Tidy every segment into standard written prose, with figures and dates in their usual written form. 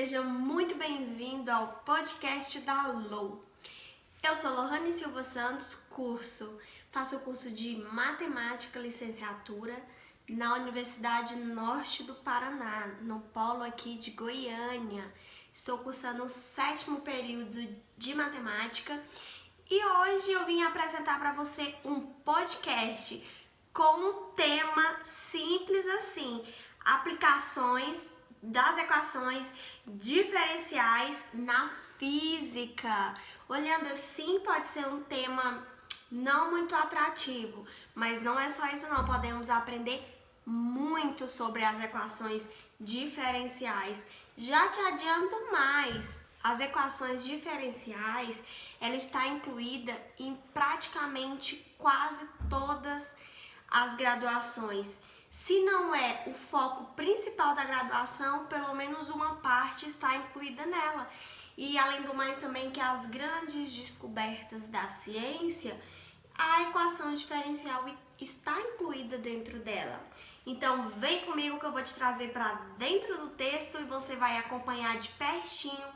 Seja muito bem-vindo ao podcast da LOU. Eu sou Lohane Silva Santos, faço o curso de Matemática Licenciatura na Universidade Norte do Paraná, no polo aqui de Goiânia. Estou cursando o 7º período de Matemática e hoje eu vim apresentar para você um podcast com um tema simples assim: aplicações das equações diferenciais na física. Olhando assim, pode ser um tema não muito atrativo, mas não é só isso não, podemos aprender muito sobre as equações diferenciais. Já te adianto mais, as equações diferenciais, ela está incluída em praticamente quase todas as graduações. Se não é o foco principal da graduação, pelo menos uma parte está incluída nela. E além do mais também que as grandes descobertas da ciência, a equação diferencial está incluída dentro dela. Então vem comigo que eu vou te trazer para dentro do texto e você vai acompanhar de pertinho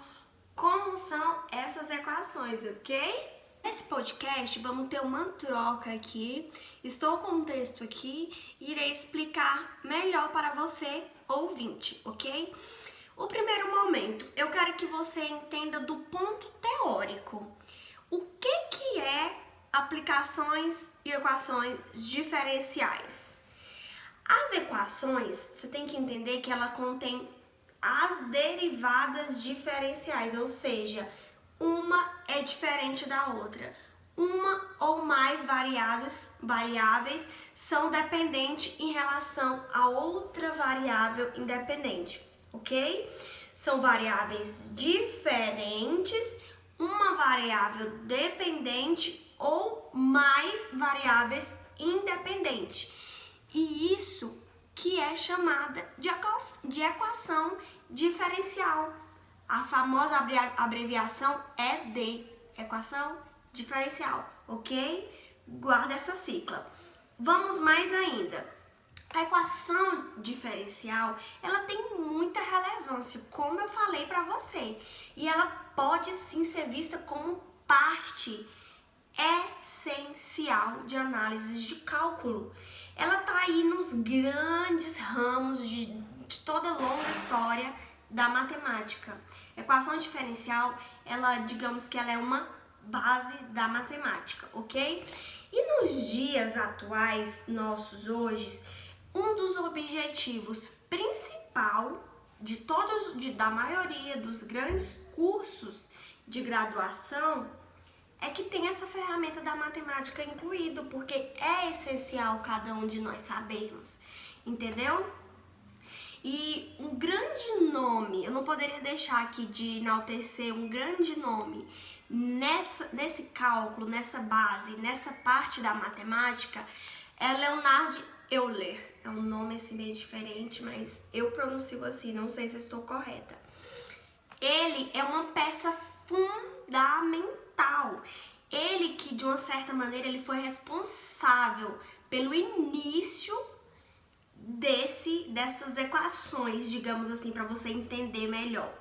como são essas equações, ok? Nesse podcast vamos ter uma troca aqui, estou com um texto aqui e irei explicar melhor para você, ouvinte, ok? O primeiro momento, eu quero que você entenda do ponto teórico. O que é aplicações e equações diferenciais? As equações, você tem que entender que ela contém as derivadas diferenciais, ou seja, uma é diferente da outra. Uma ou mais variáveis são dependentes em relação a outra variável independente, ok? São variáveis diferentes, uma variável dependente ou mais variáveis independentes. E isso que é chamada de equação diferencial. A famosa abreviação ED, equação diferencial, ok? Guarda essa sigla. Vamos mais ainda. A equação diferencial, ela tem muita relevância, como eu falei para você. E ela pode sim ser vista como parte essencial de análises de cálculo. Ela tá aí nos grandes ramos de toda longa história da matemática. Equação diferencial, digamos que ela é uma base da matemática, ok? E nos dias atuais, nossos hoje, um dos objetivos principal da maioria dos grandes cursos de graduação é que tem essa ferramenta da matemática incluído, porque é essencial cada um de nós sabermos, entendeu? E um grande nome, eu não poderia deixar aqui de enaltecer um grande nome nesse cálculo, nessa base, nessa parte da matemática, é Leonhard Euler. É um nome assim bem diferente, mas eu pronuncio assim, não sei se estou correta. Ele é uma peça fundamental. Ele que, de uma certa maneira, ele foi responsável pelo início dessas equações, digamos assim, para você entender melhor.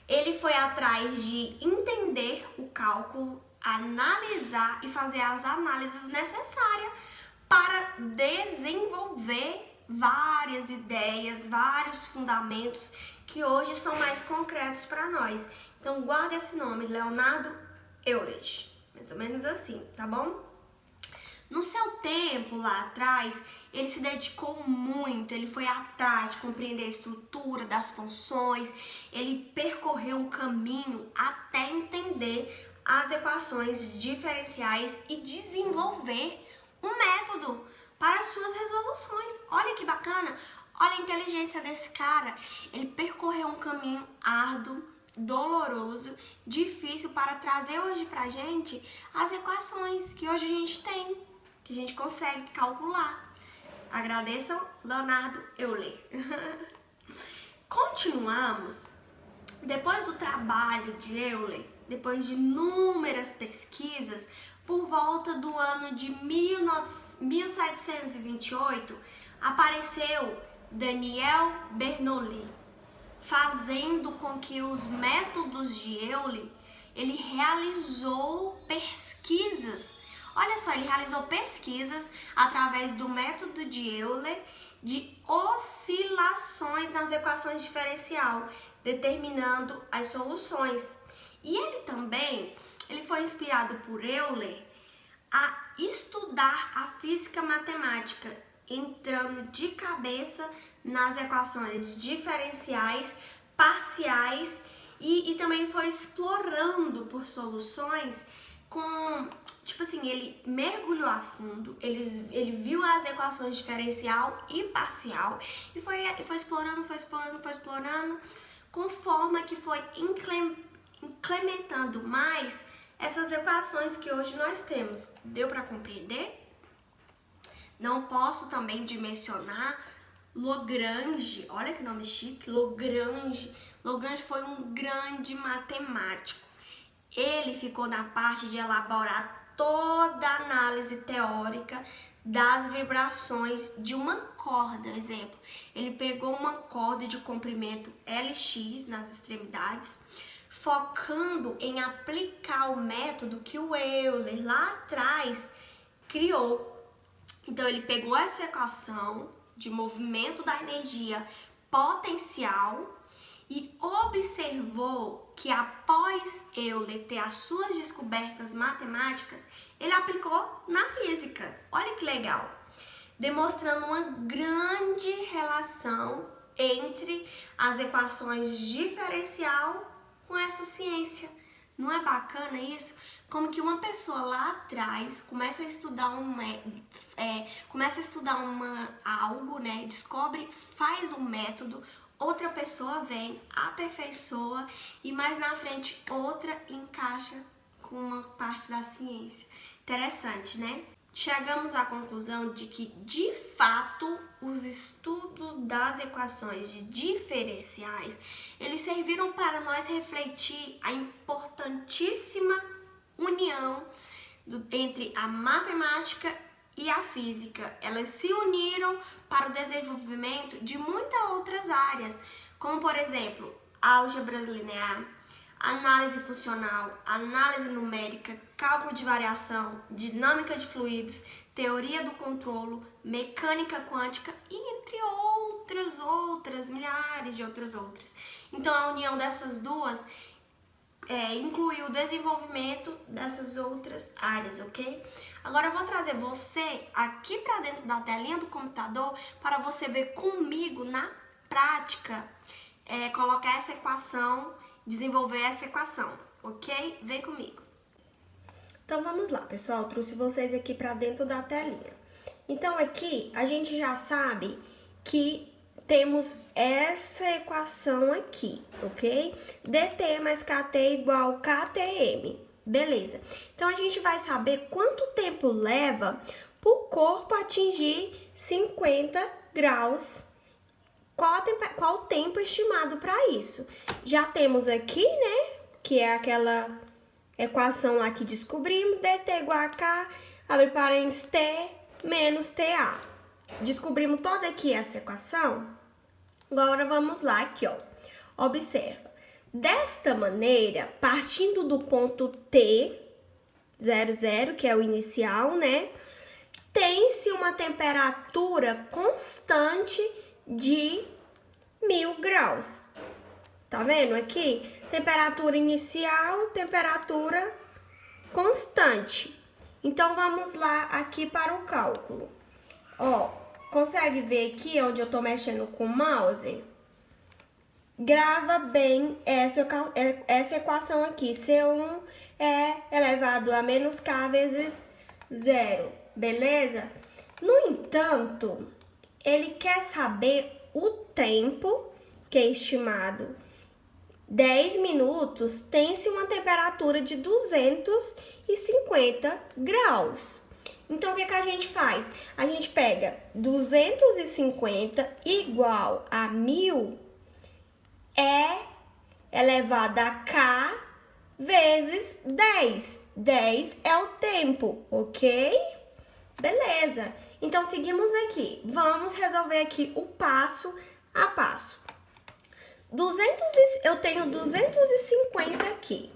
Ele foi atrás de entender o cálculo, analisar e fazer as análises necessárias para desenvolver várias ideias, vários fundamentos que hoje são mais concretos para nós. Então guarda esse nome, Leonhard Euler, mais ou menos assim, tá bom? No seu tempo, lá atrás, ele se dedicou muito, ele foi atrás de compreender a estrutura das funções, ele percorreu um caminho até entender as equações diferenciais e desenvolver um método para as suas resoluções. Olha que bacana, olha a inteligência desse cara, ele percorreu um caminho árduo, doloroso, difícil para trazer hoje pra gente as equações que hoje a gente tem, que a gente consegue calcular. Agradeçam Leonhard Euler. Continuamos. Depois do trabalho de Euler, depois de inúmeras pesquisas, por volta do ano de 1728, apareceu Daniel Bernoulli. fazendo com que os métodos de Euler, ele realizou pesquisas. Olha só, ele realizou pesquisas através do método de Euler de oscilações nas equações diferencial, determinando as soluções. E ele foi inspirado por Euler a estudar a física matemática, entrando de cabeça nas equações diferenciais, parciais e também foi explorando por soluções com, tipo assim, ele mergulhou a fundo, ele viu as equações diferencial e parcial e foi explorando, com forma que foi incrementando mais essas equações que hoje nós temos. Deu para compreender? Não posso também de mencionar Lagrange. Olha que nome chique, Lagrange. Lagrange foi um grande matemático. Ele ficou na parte de elaborar toda a análise teórica das vibrações de uma corda. Exemplo, ele pegou uma corda de comprimento Lx nas extremidades, focando em aplicar o método que o Euler lá atrás criou. Então ele pegou essa equação de movimento da energia potencial e observou que após Euler ter as suas descobertas matemáticas, ele aplicou na física. Olha que legal! Demonstrando uma grande relação entre as equações diferencial com essa ciência. Não é bacana isso? Como que uma pessoa lá atrás começa a estudar algo, né? Descobre, faz um método, outra pessoa vem, aperfeiçoa e mais na frente outra encaixa com uma parte da ciência. Interessante, né? Chegamos à conclusão de que, de fato, os estudos das equações de diferenciais, eles serviram para nós refletir a importantíssima união entre a matemática e a física. Elas se uniram para o desenvolvimento de muitas outras áreas, como, por exemplo, álgebra linear, análise funcional, análise numérica, cálculo de variação, dinâmica de fluidos, teoria do controlo, mecânica quântica e entre outras, milhares de outras. Então, a união dessas duas inclui o desenvolvimento dessas outras áreas, ok? Agora eu vou trazer você aqui para dentro da telinha do computador para você ver comigo na prática, colocar essa equação, desenvolver essa equação, ok? Vem comigo. Então vamos lá, pessoal, trouxe vocês aqui para dentro da telinha. Então aqui a gente já sabe que temos essa equação aqui, ok? dt mais kt igual ktm, beleza. Então a gente vai saber quanto tempo leva para o corpo atingir 50 graus. Qual o tempo estimado para isso? Já temos aqui, né, que é aquela equação lá que descobrimos, dt igual a k, abre parênteses, t menos ta. Descobrimos toda aqui essa equação? Agora vamos lá aqui, ó. Observa. Desta maneira, partindo do ponto T, 00, que é o inicial, né? Tem-se uma temperatura constante de 1000 graus. Tá vendo aqui? Temperatura inicial, temperatura constante. Então, vamos lá aqui para o cálculo. Ó, consegue ver aqui onde eu tô mexendo com o mouse? Grava bem essa equação aqui. C1 é elevado a menos K vezes 0, beleza? No entanto, ele quer saber o tempo, que é estimado 10 minutos, tem-se uma temperatura de 250 graus. Então, o que a gente faz? A gente pega 250 igual a 1000 elevado a K vezes 10. 10 é o tempo, ok? Beleza. Então, seguimos aqui. Vamos resolver aqui o passo a passo. Eu tenho 250 aqui.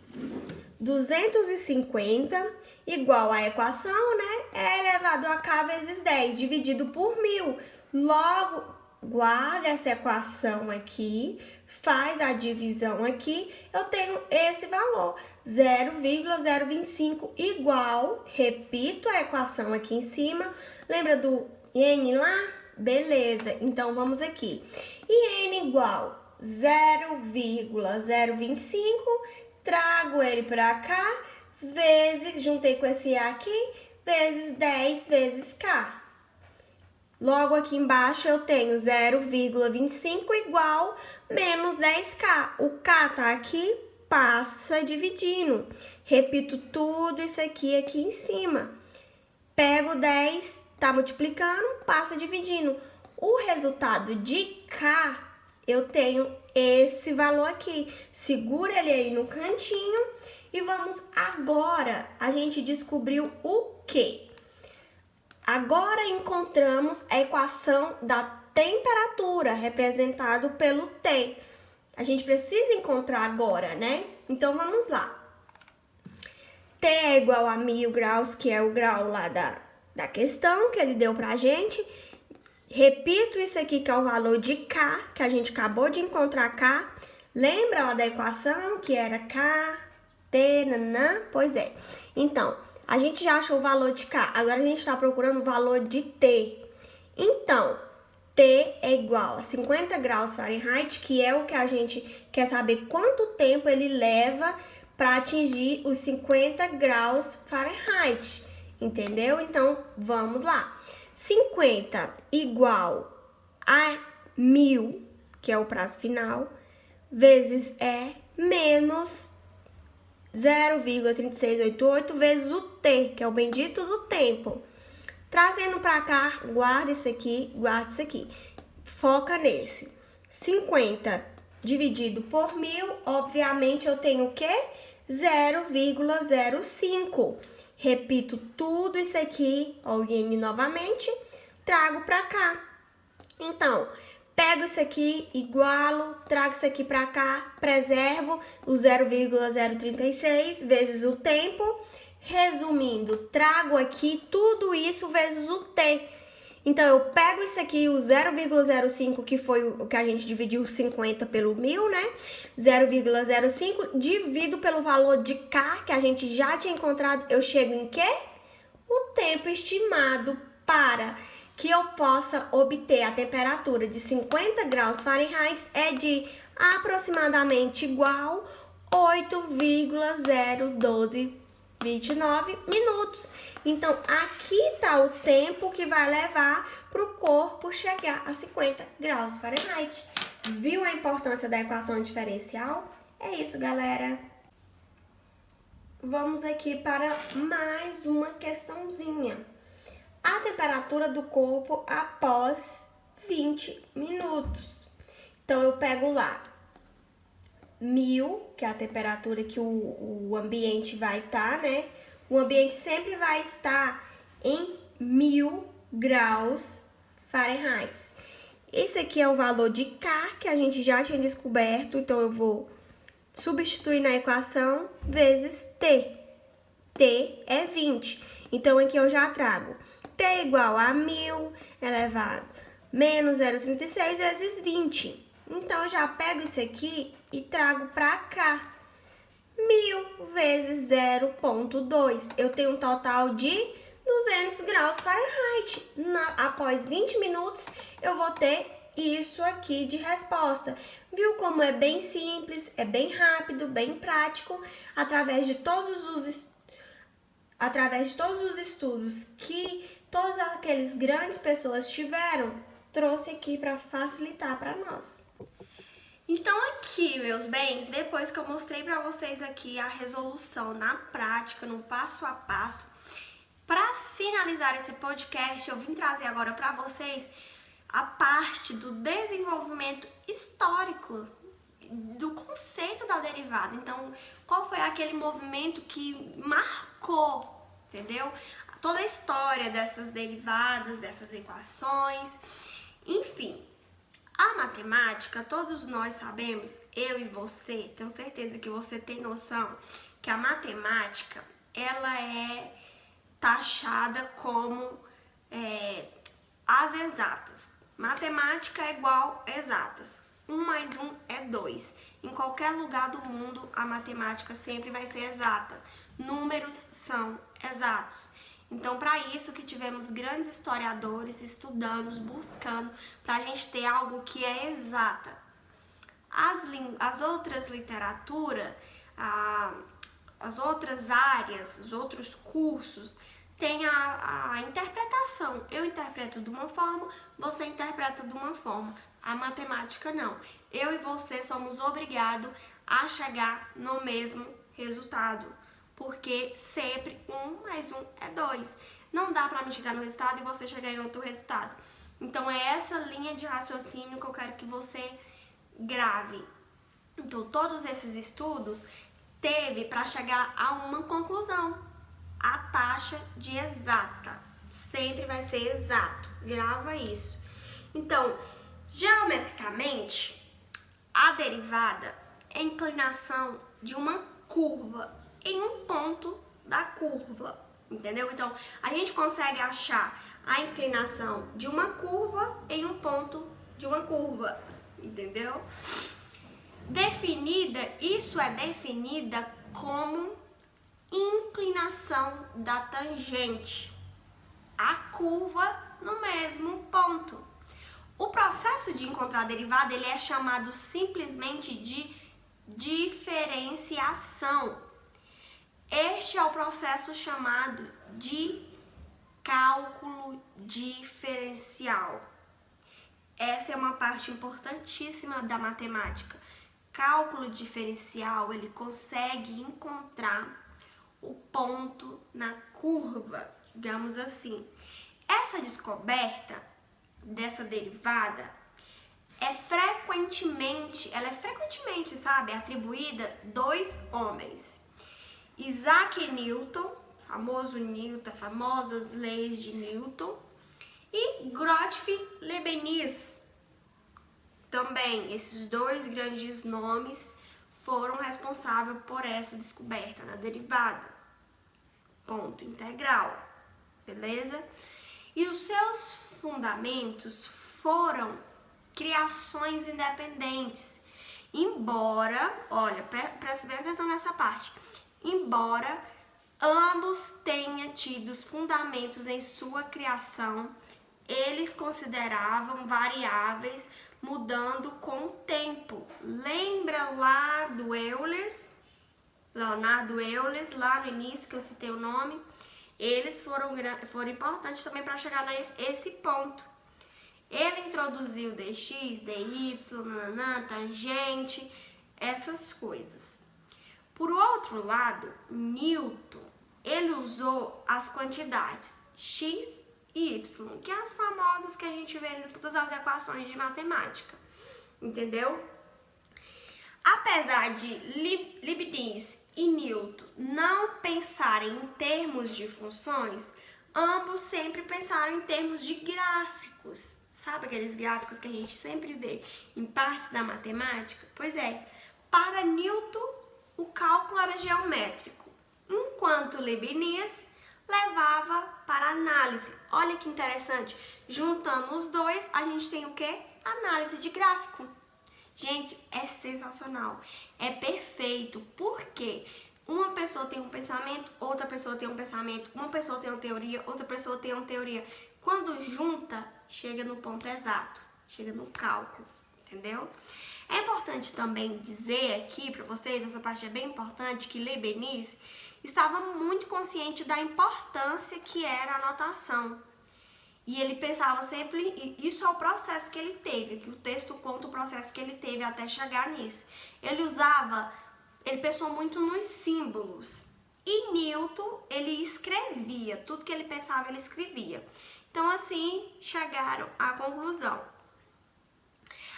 250 igual a equação, né? É elevado a k vezes 10, dividido por 1000. Logo, guarda essa equação aqui, faz a divisão aqui, eu tenho esse valor, 0,025 igual, repito a equação aqui em cima, lembra do n lá? Beleza, então vamos aqui. E n igual 0,025, trago ele para cá, vezes, juntei com esse A aqui, vezes 10 vezes K. Logo aqui embaixo eu tenho 0,25 igual menos 10K. O K tá aqui, passa dividindo. Repito tudo isso aqui em cima. Pego 10, tá multiplicando, passa dividindo. O resultado de K, eu tenho esse valor aqui. Segura ele aí no cantinho e vamos agora, a gente descobriu o quê? Agora encontramos a equação da temperatura, representado pelo T. A gente precisa encontrar agora, né? Então, vamos lá. T é igual a 1000 graus, que é o grau lá da questão que ele deu pra gente. Repito isso aqui, que é o valor de K, que a gente acabou de encontrar K. Lembra lá da equação, que era K, T, nanã? Pois é. Então, a gente já achou o valor de K, agora a gente está procurando o valor de T. Então, T é igual a 50 graus Fahrenheit, que é o que a gente quer saber quanto tempo ele leva para atingir os 50 graus Fahrenheit, entendeu? Então, vamos lá. 50 igual a 1000, que é o prazo final, vezes E, menos 0,3688 vezes o T, que é o bendito do tempo. Trazendo para cá, guarda isso aqui, guarda isso aqui. Foca nesse. 50 dividido por 1000, obviamente eu tenho o quê? 0,05. Repito tudo isso aqui, olhem novamente, trago para cá. Então, pego isso aqui, igualo, trago isso aqui para cá, preservo o 0,036 vezes o tempo. Resumindo, trago aqui tudo isso vezes o T. Então, eu pego isso aqui, o 0,05, que foi o que a gente dividiu 50 pelo 1000, né? 0,05, divido pelo valor de K, que a gente já tinha encontrado. Eu chego em quê? O tempo estimado para que eu possa obter a temperatura de 50 graus Fahrenheit é de aproximadamente igual 8,01229 minutos. Então, aqui está o tempo que vai levar para o corpo chegar a 50 graus Fahrenheit. Viu a importância da equação diferencial? É isso, galera. Vamos aqui para mais uma questãozinha. A temperatura do corpo após 20 minutos. Então, eu pego lá 1000, que é a temperatura que o ambiente vai estar, né? O ambiente sempre vai estar em 1000 graus Fahrenheit. Esse aqui é o valor de K, que a gente já tinha descoberto, então eu vou substituir na equação vezes T. T é 20. Então, aqui eu já trago T igual a 1000 elevado menos 0,36 vezes 20. Então, eu já pego isso aqui e trago para cá. 1000 vezes 0,2. Eu tenho um total de 200 graus Fahrenheit. Após 20 minutos, eu vou ter isso aqui de resposta. Viu como é bem simples, é bem rápido, bem prático, através de todos os estudos que todas aquelas grandes pessoas tiveram, trouxe aqui para facilitar para nós. Então aqui, meus bens, depois que eu mostrei para vocês aqui a resolução na prática, no passo a passo, para finalizar esse podcast, eu vim trazer agora para vocês a parte do desenvolvimento histórico do conceito da derivada. Então, qual foi aquele movimento que marcou, entendeu? Toda a história dessas derivadas, dessas equações, enfim. A matemática, todos nós sabemos, eu e você, tenho certeza que você tem noção que a matemática, ela é taxada como as exatas. Matemática é igual a exatas. 1 mais 1 é 2. Em qualquer lugar do mundo, a matemática sempre vai ser exata. Números são exatos. Então, para isso que tivemos grandes historiadores estudando, buscando, para a gente ter algo que é exata. As outras literaturas, as outras áreas, os outros cursos, tem a interpretação. Eu interpreto de uma forma, você interpreta de uma forma. A matemática não. Eu e você somos obrigados a chegar no mesmo resultado. Porque sempre 1 mais 1 é 2. Não dá pra mim chegar no resultado e você chegar em outro resultado. Então é essa linha de raciocínio que eu quero que você grave. Então todos esses estudos teve para chegar a uma conclusão. A taxa de exata sempre vai ser exato. Grava isso. Então, geometricamente, a derivada é a inclinação de uma curva em um ponto da curva, entendeu? Então, a gente consegue achar a inclinação de uma curva em um ponto de uma curva, entendeu? Isso é definida como inclinação da tangente, a curva no mesmo ponto. O processo de encontrar a derivada, ele é chamado simplesmente de diferenciação. Este é o processo chamado de cálculo diferencial. Essa é uma parte importantíssima da matemática. Cálculo diferencial, ele consegue encontrar o ponto na curva, digamos assim. Essa descoberta dessa derivada é frequentemente, sabe, atribuída a 2 homens. Isaac Newton, famosas leis de Newton, e Gottfried Leibniz. Também, esses 2 grandes nomes foram responsáveis por essa descoberta da derivada. Ponto integral, beleza? E os seus fundamentos foram criações independentes. Embora, olha, presta bem atenção nessa parte. Embora ambos tenham tido os fundamentos em sua criação, eles consideravam variáveis mudando com o tempo. Lembra lá do Leonardo Euler, lá no início que eu citei o nome? Eles foram importantes também para chegar nesse ponto. Ele introduziu dx, dy, tangente, essas coisas. Por outro lado, Newton, ele usou as quantidades x e y, que é as famosas que a gente vê em todas as equações de matemática, entendeu? Apesar de Leibniz e Newton não pensarem em termos de funções, ambos sempre pensaram em termos de gráficos. Sabe aqueles gráficos que a gente sempre vê em partes da matemática? Pois é, para Newton o cálculo era geométrico, enquanto Leibniz levava para análise. Olha que interessante, juntando os dois, a gente tem o quê? Análise de gráfico. Gente, é sensacional, é perfeito, porque uma pessoa tem um pensamento, outra pessoa tem um pensamento, uma pessoa tem uma teoria, outra pessoa tem uma teoria. Quando junta, chega no ponto exato, chega no cálculo, entendeu? É importante também dizer aqui para vocês, essa parte é bem importante, que Leibniz estava muito consciente da importância que era a notação. E ele pensava sempre, isso é o processo que ele teve, que o texto conta o processo que ele teve até chegar nisso. Ele pensou muito nos símbolos. E Newton, ele escrevia, tudo que ele pensava, ele escrevia. Então, assim, chegaram à conclusão.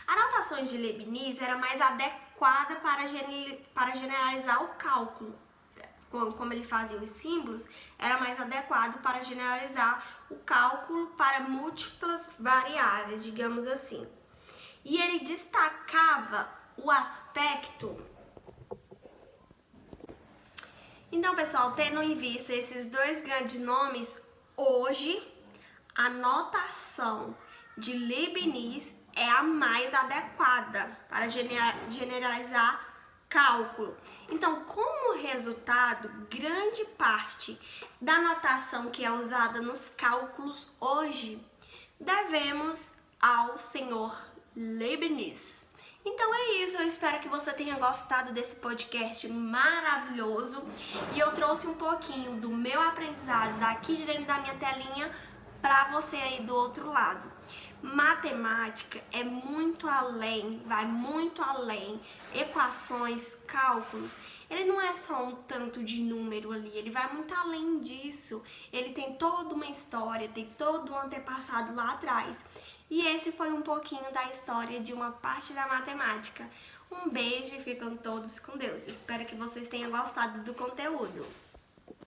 A notação de Leibniz era mais adequada para generalizar o cálculo. Como ele fazia os símbolos, era mais adequado para generalizar o cálculo para múltiplas variáveis, digamos assim. e ele destacava o aspecto. Então, pessoal, tendo em vista esses dois grandes nomes, hoje a notação de Leibniz é a mais adequada para generalizar cálculo. Então, como resultado, grande parte da notação que é usada nos cálculos hoje devemos ao senhor Leibniz. Então é isso, eu espero que você tenha gostado desse podcast maravilhoso e eu trouxe um pouquinho do meu aprendizado daqui de dentro da minha telinha para você aí do outro lado. Matemática é muito além, vai muito além. Equações, cálculos, ele não é só um tanto de número ali, ele vai muito além disso. Ele tem toda uma história, tem todo um antepassado lá atrás. E esse foi um pouquinho da história de uma parte da matemática. Um beijo e ficam todos com Deus. Espero que vocês tenham gostado do conteúdo.